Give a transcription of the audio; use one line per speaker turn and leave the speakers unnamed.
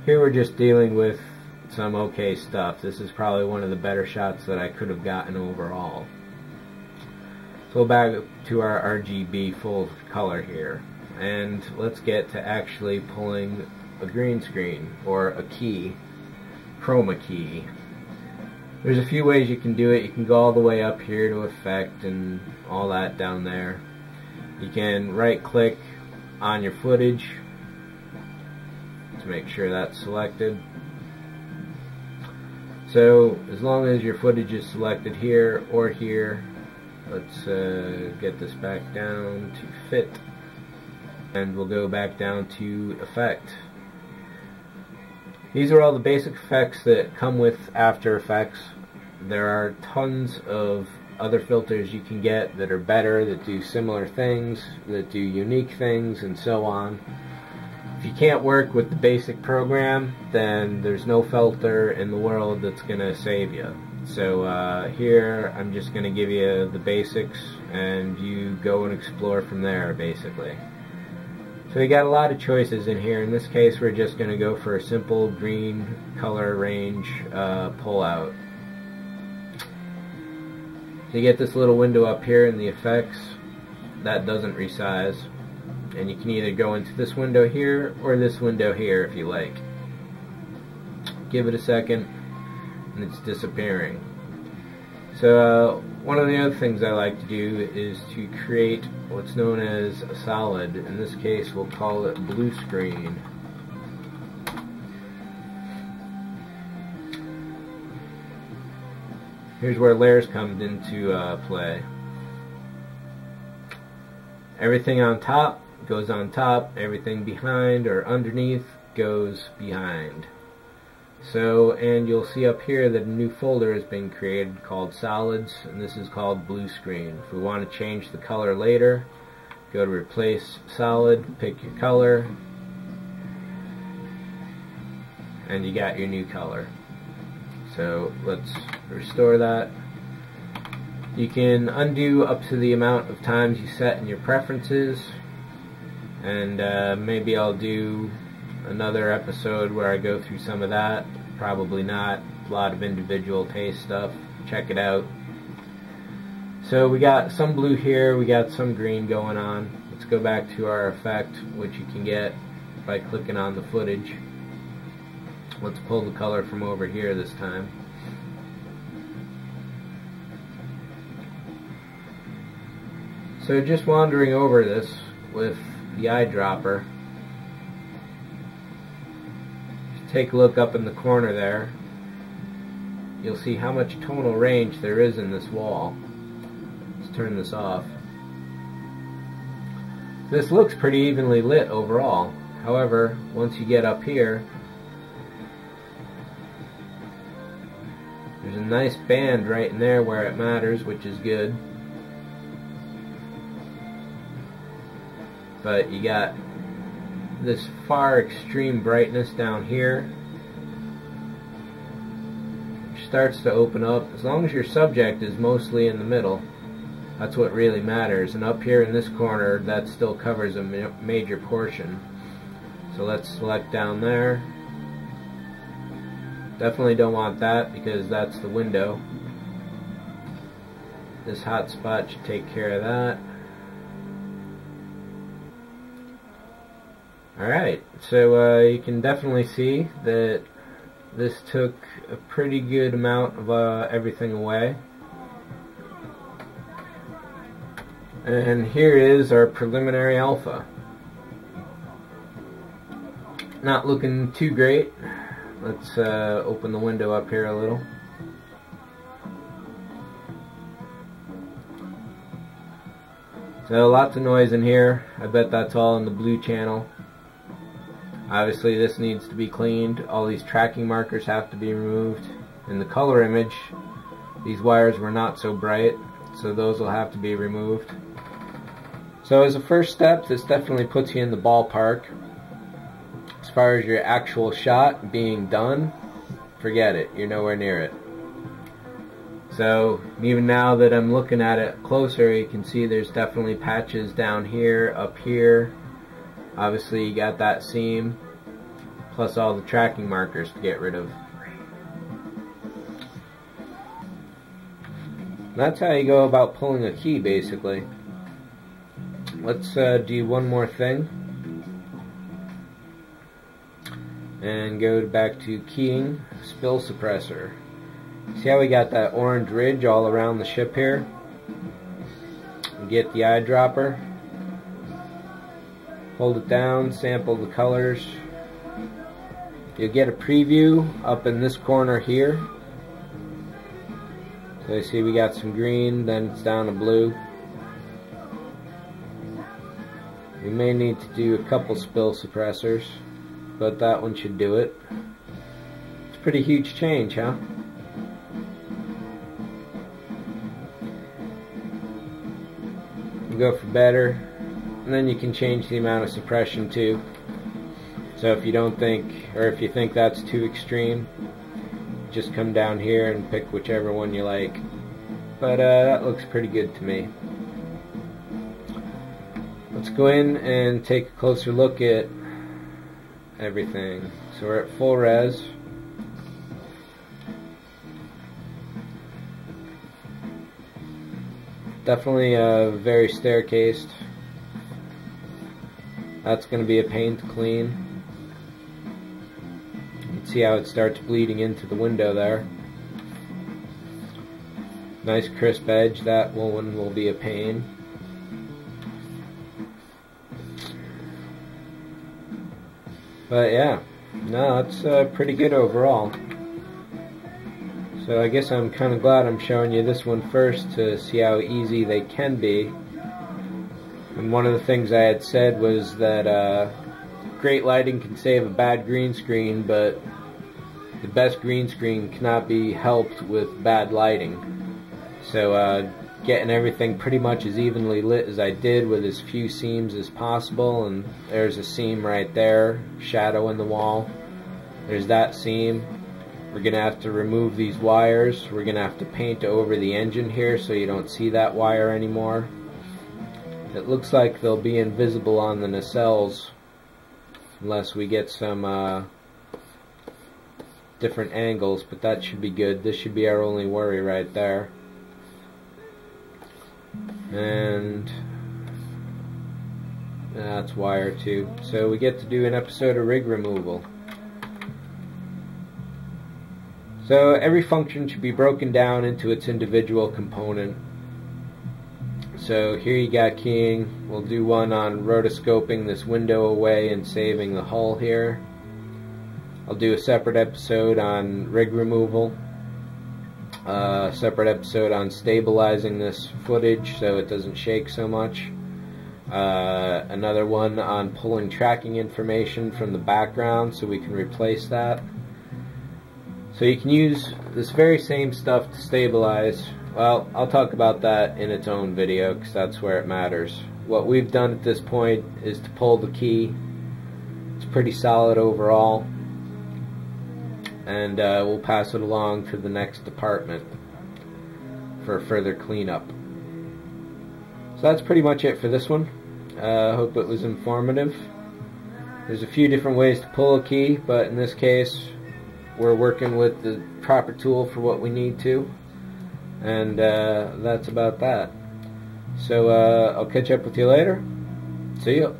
Here we're just dealing with some okay stuff. This is probably one of the better shots that I could have gotten overall. So back to our RGB full color here, and let's get to actually pulling a green screen or a key, chroma key. There's a few ways you can do it. You can go all the way up here to effect and all that down there. You can right click on your footage to make sure that's selected. So as long as your footage is selected here or here, let's get this back down to fit, and we'll go back down to effect. These are all the basic effects that come with After Effects. There are tons of other filters you can get that are better, that do similar things, that do unique things, and so on. If you can't work with the basic program, then there's no filter in the world that's going to save you. So here I'm just going to give you the basics, and you go and explore from there, basically. So you got a lot of choices in here. In this case, we're just going to go for a simple green color range pull-out. So you get this little window up here in the effects. That doesn't resize. And you can either go into this window here or this window here if you like. Give it a second and it's disappearing. So one of the other things I like to do is to create what's known as a solid. In this case we'll call it blue screen. Here's where layers comes into play. Everything on top goes on top, everything behind or underneath goes behind. So, and you'll see up here that a new folder has been created called solids, and this is called blue screen. If we want to change the color later, go to replace solid, pick your color, and you got your new color. So let's restore that. You can undo up to the amount of times you set in your preferences, and maybe I'll do another episode where I go through some of that. Probably not. A lot of individual taste stuff. Check it out. So we got some blue here, we got some green going on. Let's go back to our effect, which you can get by clicking on the footage. Let's pull the color from over here this time. So just wandering over this with the eyedropper, take a look up in the corner there. You'll see how much tonal range there is in this wall. Let's turn this off. This looks pretty evenly lit overall. However, once you get up here, there's a nice band right in there where it matters, which is good. But you got this far extreme brightness down here, which starts to open up. As long as your subject is mostly in the middle, that's what really matters. And up here in this corner, that still covers a major portion. So let's select down there. Definitely don't want that because that's the window. This hot spot should take care of that. Alright, so you can definitely see that this took a pretty good amount of everything away. And here is our preliminary alpha. Not looking too great. Let's open the window up here a little. So lots of noise in here. I bet that's all in the blue channel. Obviously this needs to be cleaned. All these tracking markers have to be removed. In the color image, these wires were not so bright, so those will have to be removed. So as a first step, this definitely puts you in the ballpark. As far as your actual shot being done, forget it. You're nowhere near it. So even now that I'm looking at it closer, you can see there's definitely patches down here, up here. Obviously you got that seam. plus all the tracking markers to get rid of. That's how you go about pulling a key, basically. Let's do one more thing and go back to keying, spill suppressor. See how we got that orange ridge all around the ship here? Get the eyedropper, hold it down, sample the colors. You'll get a preview up in this corner here. So you see we got some green, then it's down to blue. We may need to do a couple spill suppressors, but that one should do it. It's a pretty huge change, huh? You go for better, and then you can change the amount of suppression too. So if you don't think, or if you think that's too extreme, just come down here and pick whichever one you like. But that looks pretty good to me. Let's go in and take a closer look at everything. So we're at full res. Definitely very staircased. That's going to be a pain to clean. You can see how it starts bleeding into the window there. Nice crisp edge. That one will be a pain. But yeah, no, it's pretty good overall. So I guess I'm kind of glad I'm showing you this one first to see how easy they can be. And one of the things I had said was that great lighting can save a bad green screen, but the best green screen cannot be helped with bad lighting. So getting everything pretty much as evenly lit as I did with as few seams as possible, and there's a seam right there, shadow in the wall. There's that seam. We're going to have to remove these wires. We're going to have to paint over the engine here so you don't see that wire anymore. It looks like they'll be invisible on the nacelles unless we get some different angles, but that should be good. This should be our only worry right there. And that's wire too. So we get to do an episode of rig removal. So every function should be broken down into its individual component. So here you got keying. We'll do one on rotoscoping this window away and saving the hull here. I'll do a separate episode on rig removal. A separate episode on stabilizing this footage so it doesn't shake so much. Another one on pulling tracking information from the background so we can replace that. So you can use this very same stuff to stabilize. Well, I'll talk about that in its own video because that's where it matters. What we've done at this point is to pull the key. It's pretty solid overall. And we'll pass it along to the next department for further cleanup. So that's pretty much it for this one. I hope it was informative. There's a few different ways to pull a key, but in this case we're working with the proper tool for what we need to, and that's about that. So I'll catch up with you later. See you.